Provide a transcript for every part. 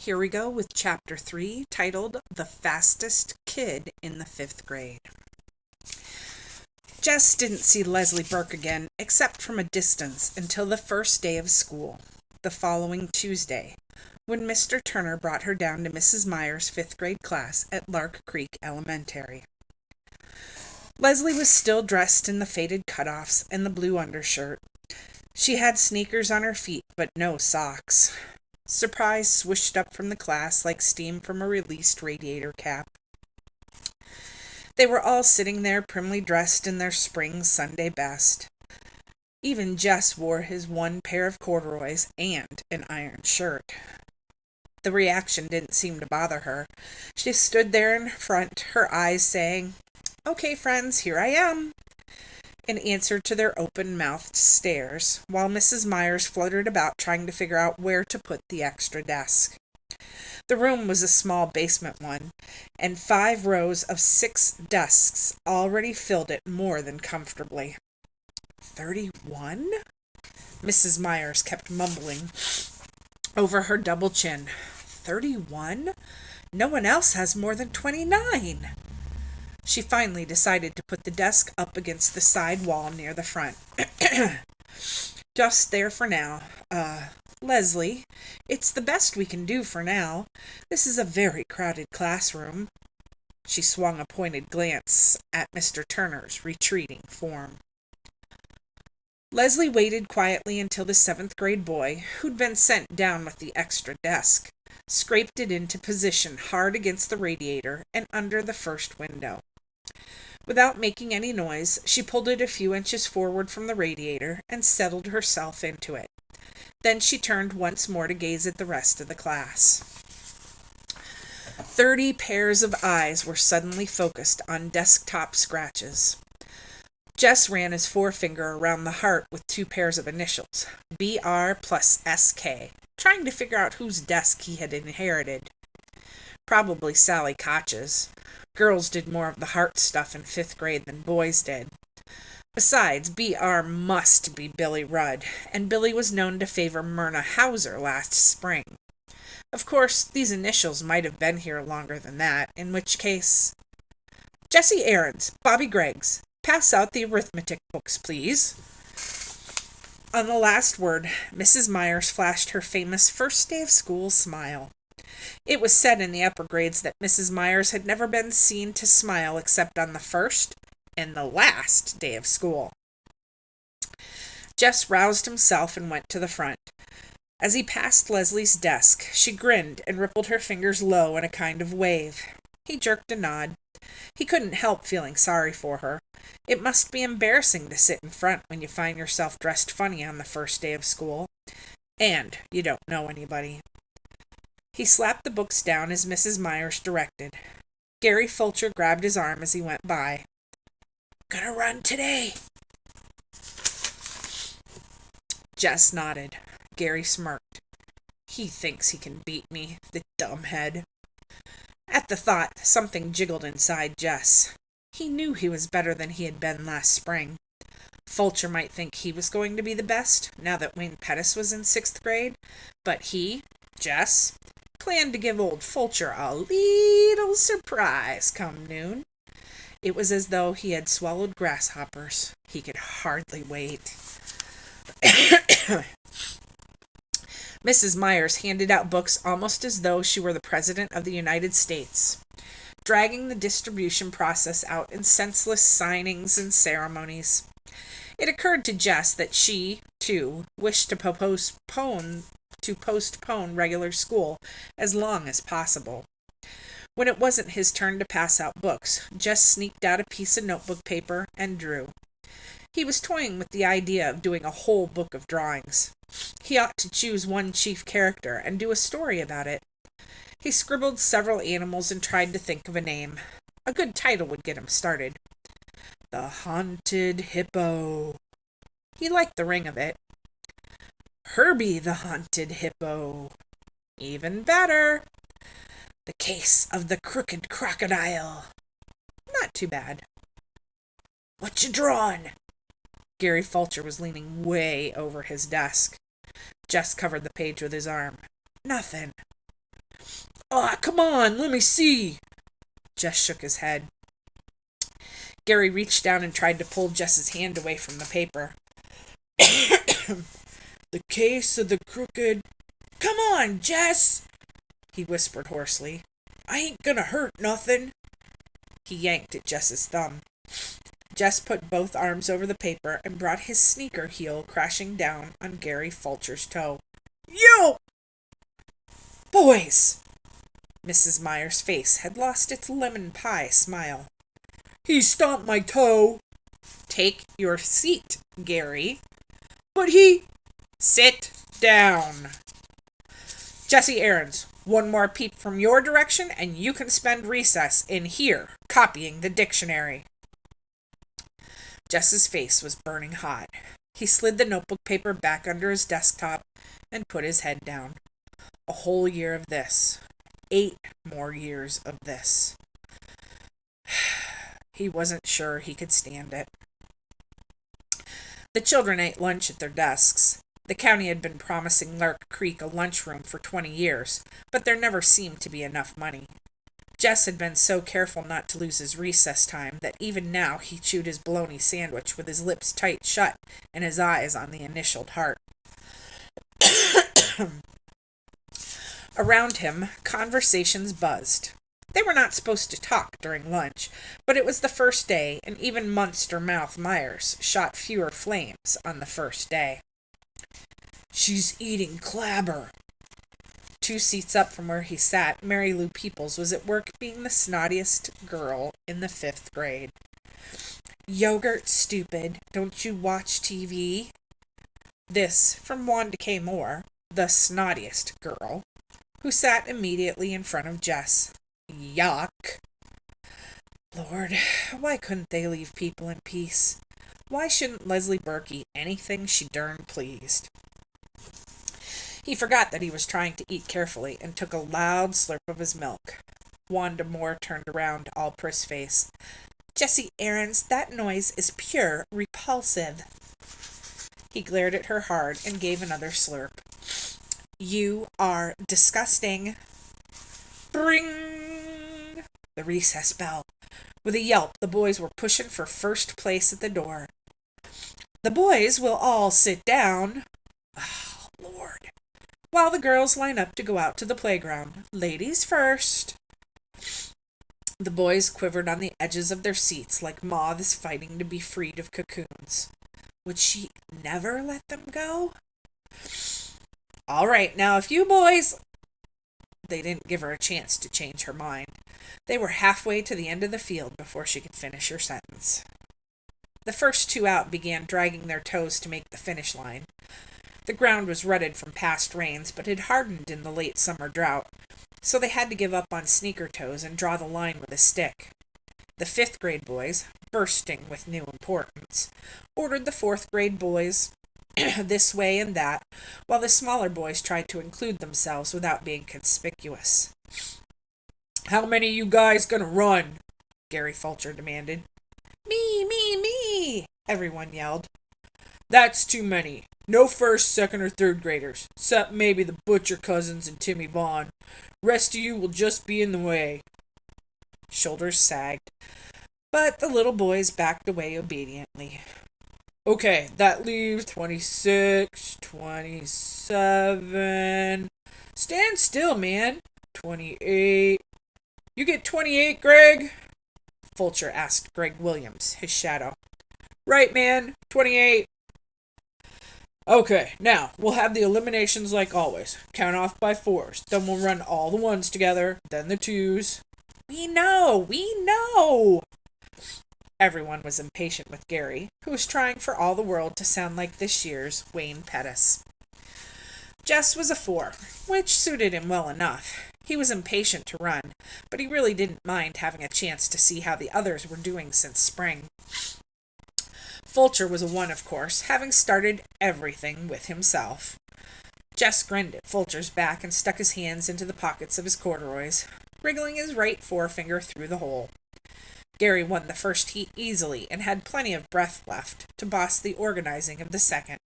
Here we go with Chapter 3, titled The Fastest Kid in the 5th Grade. Jess didn't see Leslie Burke again, except from a distance, until the first day of school, the following Tuesday, when Mr. Turner brought her down to Mrs. Meyer's 5th grade class at Lark Creek Elementary. Leslie was still dressed in the faded cutoffs and the blue undershirt. She had sneakers on her feet, but no socks. Surprise swished up from the class like steam from a released radiator cap. They were all sitting there primly dressed in their spring Sunday best. Even Jess wore his one pair of corduroys and an iron shirt. The reaction didn't seem to bother her. She stood there in front, her eyes saying, "Okay, friends, here I am," in answer to their open-mouthed stares, while Mrs. Myers fluttered about trying to figure out where to put the extra desk. The room was a small basement one, and 5 rows of 6 desks already filled it more than comfortably. 31? Mrs. Myers kept mumbling over her double chin. 31? No one else has more than 29. She finally decided to put the desk up against the side wall near the front. "Just there for now. Leslie, it's the best we can do for now. This is a very crowded classroom." She swung a pointed glance at Mr. Turner's retreating form. Leslie waited quietly until the 7th grade boy, who'd been sent down with the extra desk, scraped it into position hard against the radiator and under the first window. Without making any noise, she pulled it a few inches forward from the radiator and settled herself into it. Then she turned once more to gaze at the rest of the class. 30 pairs of eyes were suddenly focused on desktop scratches. Jess ran his forefinger around the heart with 2 pairs of initials, BR plus SK, trying to figure out whose desk he had inherited. Probably Sally Koch's. Girls did more of the heart stuff in 5th grade than boys did. Besides, BR must be Billy Rudd, and Billy was known to favor Myrna Hauser last spring. Of course, these initials might have been here longer than that, in which case... "Jessie Aarons, Bobby Greggs, pass out the arithmetic books, please." On the last word, Mrs. Myers flashed her famous first day of school smile. It was said in the upper grades that Mrs. Myers had never been seen to smile except on the first and the last day of school. Jess roused himself and went to the front. As he passed Leslie's desk, she grinned and rippled her fingers low in a kind of wave. He jerked a nod. He couldn't help feeling sorry for her. It must be embarrassing to sit in front when you find yourself dressed funny on the first day of school. And you don't know anybody. He slapped the books down as Mrs. Myers directed. Gary Fulcher grabbed his arm as he went by. "Gonna run today?" Jess nodded. Gary smirked. "He thinks he can beat me, the dumbhead." At the thought, something jiggled inside Jess. He knew he was better than he had been last spring. Fulcher might think he was going to be the best, now that Wayne Pettis was in 6th grade, but he, Jess, planned to give old Fulcher a little surprise come noon. It was as though he had swallowed grasshoppers. He could hardly wait. Mrs. Myers handed out books almost as though she were the President of the United States, dragging the distribution process out in senseless signings and ceremonies. It occurred to Jess that she, too, wished to postpone regular school as long as possible. When it wasn't his turn to pass out books, Jess sneaked out a piece of notebook paper and drew. He was toying with the idea of doing a whole book of drawings. He ought to choose one chief character and do a story about it. He scribbled several animals and tried to think of a name. A good title would get him started. The Haunted Hippo. He liked the ring of it. Herbie the Haunted Hippo. Even better. The Case of the Crooked Crocodile. Not too bad. "What you drawing?" Gary Fulcher was leaning way over his desk. Jess covered the page with his arm. "Nothing." "Aw, come on, let me see." Jess shook his head. Gary reached down and tried to pull Jess's hand away from the paper. "The case of the crooked—" "Come on, Jess," he whispered hoarsely. "I ain't gonna hurt nothing." He yanked at Jess's thumb. Jess put both arms over the paper and brought his sneaker heel crashing down on Gary Fulcher's toe. "You!" "Boys!" Mrs. Myers' face had lost its lemon pie smile. "He stomped my toe." "Take your seat, Gary." "But he—" "Sit down. Jesse Aarons, one more peep from your direction and you can spend recess in here copying the dictionary." Jess's face was burning hot. He slid the notebook paper back under his desktop and put his head down. A whole year of this. 8 more years of this. He wasn't sure he could stand it. The children ate lunch at their desks. The county had been promising Lark Creek a lunchroom for 20 years, but there never seemed to be enough money. Jess had been so careful not to lose his recess time that even now he chewed his bologna sandwich with his lips tight shut and his eyes on the initialed heart. Around him, conversations buzzed. They were not supposed to talk during lunch, but it was the first day, and even Monster Mouth Myers shot fewer flames on the first day. "She's eating clabber." 2 seats up from where he sat, Mary Lou Peoples was at work being the snottiest girl in the 5th grade. "Yogurt, stupid. Don't you watch TV?" This from Wanda K. Moore, the snottiest girl, who sat immediately in front of Jess. Yuck. Lord, why couldn't they leave people in peace? Why shouldn't Leslie Burke eat anything she darn pleased? He forgot that he was trying to eat carefully and took a loud slurp of his milk. Wanda Moore turned around, all priss face. "Jesse Aarons, that noise is pure repulsive." He glared at her hard and gave another slurp. "You are disgusting." Bring! The recess bell. With a yelp, the boys were pushing for first place at the door. "The boys will all sit down." Oh, Lord. While the girls line up to go out to the playground. Ladies first. The boys quivered on the edges of their seats like moths fighting to be freed of cocoons. Would she never let them go? "All right, now if you boys—" They didn't give her a chance to change her mind. They were halfway to the end of the field before she could finish her sentence. The first 2 out began dragging their toes to make the finish line. The ground was rutted from past rains, but had hardened in the late summer drought, so they had to give up on sneaker toes and draw the line with a stick. The 5th grade boys, bursting with new importance, ordered the 4th grade boys this way and that, while the smaller boys tried to include themselves without being conspicuous. "How many you guys gonna run?" Gary Fulcher demanded. Me, everyone yelled. "That's too many. No 1st, 2nd, or 3rd graders, except maybe the Butcher cousins and Timmy Vaughn. Rest of you will just be in the way." Shoulders sagged, but the little boys backed away obediently. "Okay, that leaves 26, 27... Stand still, man. 28... You get 28, Greg?" Fulcher asked Greg Williams, his shadow. "Right, man. 28. Okay, now, we'll have the eliminations like always. Count off by 4s. Then we'll run all the 1s together, then the 2s. We know! Everyone was impatient with Gary, who was trying for all the world to sound like this year's Wayne Pettis. Jess was a 4, which suited him well enough. He was impatient to run, but he really didn't mind having a chance to see how the others were doing since spring. Fulcher was a 1, of course, having started everything with himself. Jess grinned at Fulcher's back and stuck his hands into the pockets of his corduroys, wriggling his right forefinger through the hole. Gary won the first heat easily and had plenty of breath left to boss the organizing of the second.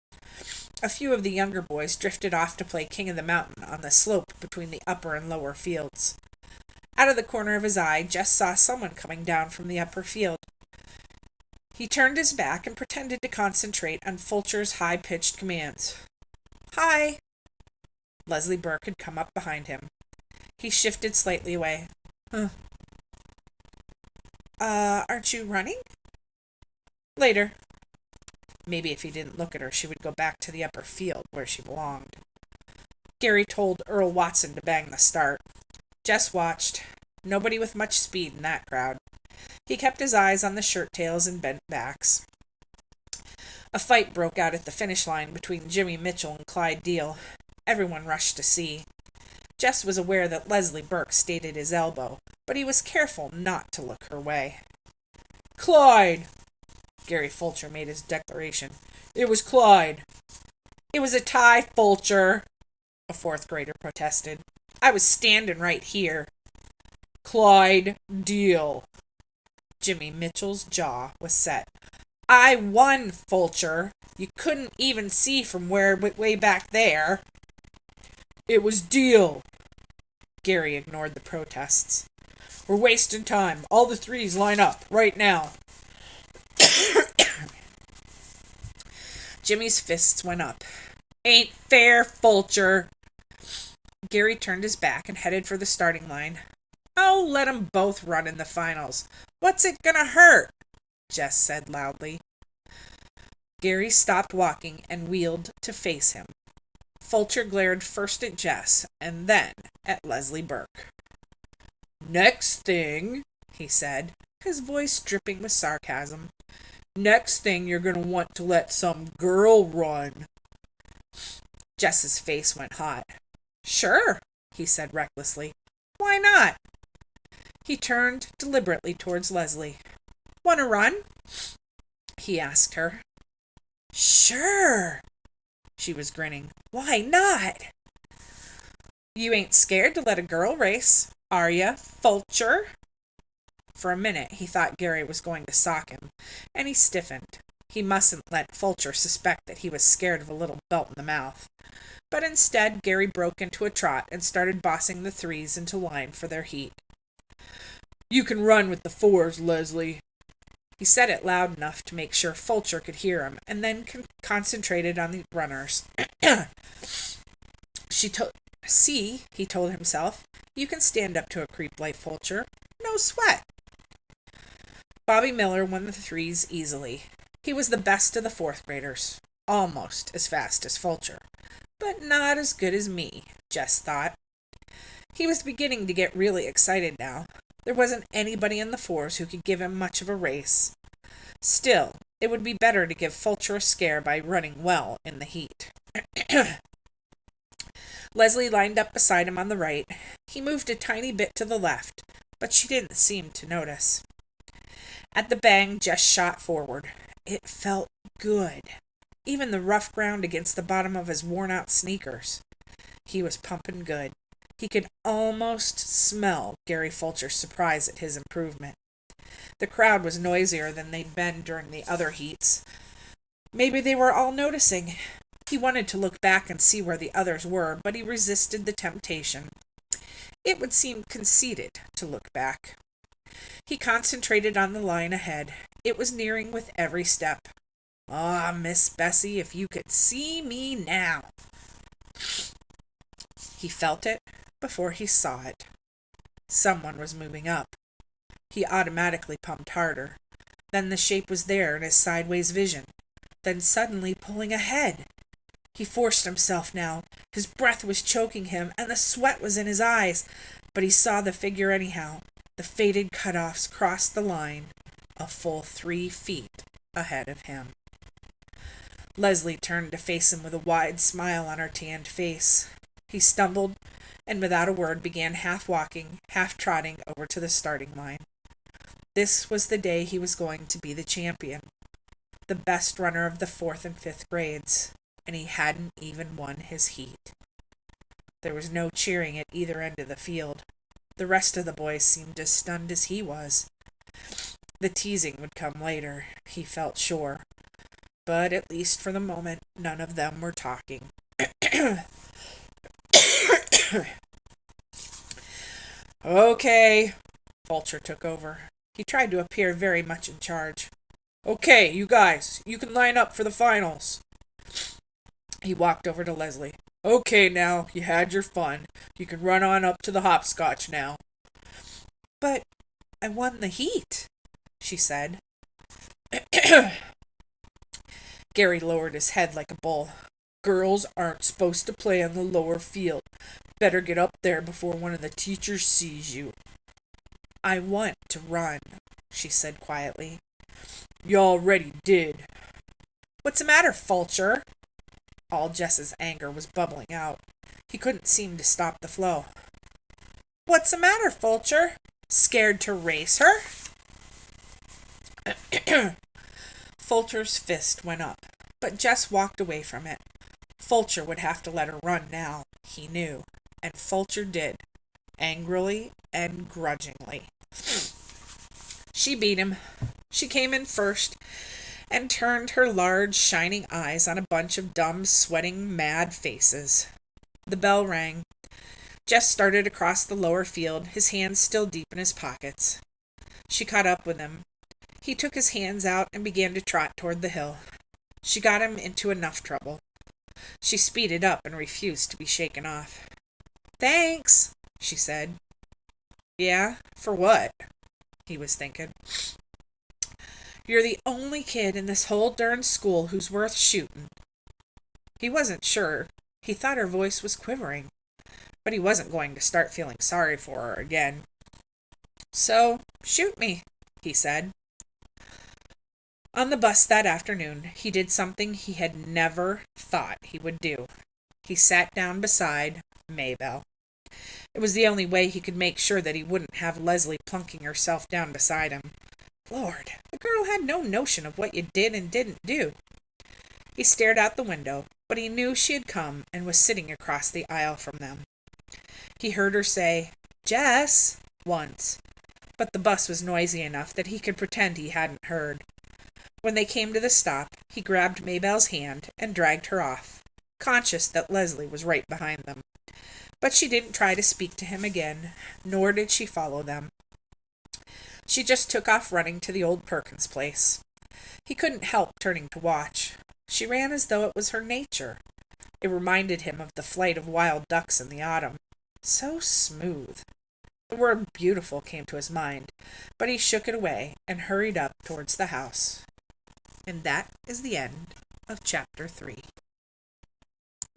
A few of the younger boys drifted off to play King of the Mountain on the slope between the upper and lower fields. Out of the corner of his eye, Jess saw someone coming down from the upper field. He turned his back and pretended to concentrate on Fulcher's high-pitched commands. "Hi!" Leslie Burke had come up behind him. He shifted slightly away. "Huh. Aren't you running?" "Later." Maybe if he didn't look at her, she would go back to the upper field where she belonged. Gary told Earl Watson to bang the start. Jess watched. Nobody with much speed in that crowd. He kept his eyes on the shirt tails and bent backs. A fight broke out at the finish line between Jimmy Mitchell and Clyde Deal. Everyone rushed to see. Jess was aware that Leslie Burke stayed at his elbow, but he was careful not to look her way. "Clyde!" Gary Fulcher made his declaration. "It was Clyde." "It was a tie, Fulcher," a fourth grader protested. "I was standing right here." "Clyde Deal." Jimmy Mitchell's jaw was set. "I won, Fulcher. You couldn't even see from way back there." "It was Deal." Gary ignored the protests. "We're wasting time. All the threes line up, right now." Jimmy's fists went up. "Ain't fair, Fulcher." Gary turned his back and headed for the starting line. "Oh, let 'em both run in the finals. What's it gonna hurt?" Jess said loudly. Gary stopped walking and wheeled to face him. Fulcher glared first at Jess and then at Leslie Burke. "Next thing," he said, his voice dripping with sarcasm, "next thing you're going to want to let some girl run." Jess's face went hot. "Sure," he said recklessly. "Why not?" He turned deliberately towards Leslie. "Want to run?" he asked her. "Sure." She was grinning. "Why not?" "You ain't scared to let a girl race, are ya, Fulcher?" For a minute he thought Gary was going to sock him, and he stiffened. He mustn't let Fulcher suspect that he was scared of a little belt in the mouth. But instead Gary broke into a trot and started bossing the threes into line for their heat. "You can run with the fours, Leslie." He said it loud enough to make sure Fulcher could hear him, and then concentrated on the runners. See, he told himself, you can stand up to a creep like Fulcher. No sweat. Bobby Miller won the threes easily. He was the best of the fourth graders, almost as fast as Fulcher, but not as good as me, Jess thought. He was beginning to get really excited now. There wasn't anybody in the fours who could give him much of a race. Still, it would be better to give Fulcher a scare by running well in the heat. Leslie lined up beside him on the right. He moved a tiny bit to the left, but she didn't seem to notice. At the bang, Jess shot forward. It felt good. Even the rough ground against the bottom of his worn-out sneakers. He was pumping good. He could almost smell Gary Fulcher's surprise at his improvement. The crowd was noisier than they'd been during the other heats. Maybe they were all noticing. He wanted to look back and see where the others were, but he resisted the temptation. It would seem conceited to look back. He concentrated on the line ahead. It was nearing with every step. "Ah, Miss Bessie, if you could see me now." He felt it before he saw it. Someone was moving up. He automatically pumped harder. Then the shape was there in his sideways vision. Then suddenly pulling ahead. He forced himself now. His breath was choking him, and the sweat was in his eyes. But he saw the figure anyhow. The faded cutoffs crossed the line, a full 3 feet ahead of him. Leslie turned to face him with a wide smile on her tanned face. He stumbled, and without a word began half walking, half trotting over to the starting line. This was the day he was going to be the champion, the best runner of the 4th and 5th grades, and he hadn't even won his heat. There was no cheering at either end of the field. The rest of the boys seemed as stunned as he was. The teasing would come later, he felt sure. But at least for the moment, none of them were talking. Okay, Fulcher took over. He tried to appear very much in charge. Okay, you guys, you can line up for the finals. He walked over to Leslie. Okay, now, you had your fun. You can run on up to the hopscotch now. But I won the heat, she said. Gary lowered his head like a bull. Girls aren't supposed to play on the lower field. Better get up there before one of the teachers sees you. I want to run, she said quietly. You already did. What's the matter, Fulcher? All Jess's anger was bubbling out. He couldn't seem to stop the flow. What's the matter, Fulcher? Scared to race her? Fulcher's fist went up, but Jess walked away from it. Fulcher would have to let her run now, he knew, and Fulcher did, angrily and grudgingly. She beat him. She came in first and turned her large, shining eyes on a bunch of dumb, sweating, mad faces. The bell rang. Jess started across the lower field, his hands still deep in his pockets. She caught up with him. He took his hands out and began to trot toward the hill. She got him into enough trouble. She speeded up and refused to be shaken off. Thanks, she said. Yeah, for what? He was thinking. You're the only kid in this whole darn school who's worth shooting. He wasn't sure. He thought her voice was quivering. But he wasn't going to start feeling sorry for her again. So, shoot me, he said. On the bus that afternoon, he did something he had never thought he would do. He sat down beside Maybelle. It was the only way he could make sure that he wouldn't have Leslie plunking herself down beside him. Lord, the girl had no notion of what you did and didn't do. He stared out the window, but he knew she had come and was sitting across the aisle from them. He heard her say, Jess, once, but the bus was noisy enough that he could pretend he hadn't heard. When they came to the stop, he grabbed Maybelle's hand and dragged her off, conscious that Leslie was right behind them. But she didn't try to speak to him again, nor did she follow them. She just took off running to the old Perkins place. He couldn't help turning to watch. She ran as though it was her nature. It reminded him of the flight of wild ducks in the autumn. So smooth. The word beautiful came to his mind, but he shook it away and hurried up towards the house. And that is the end of Chapter 3.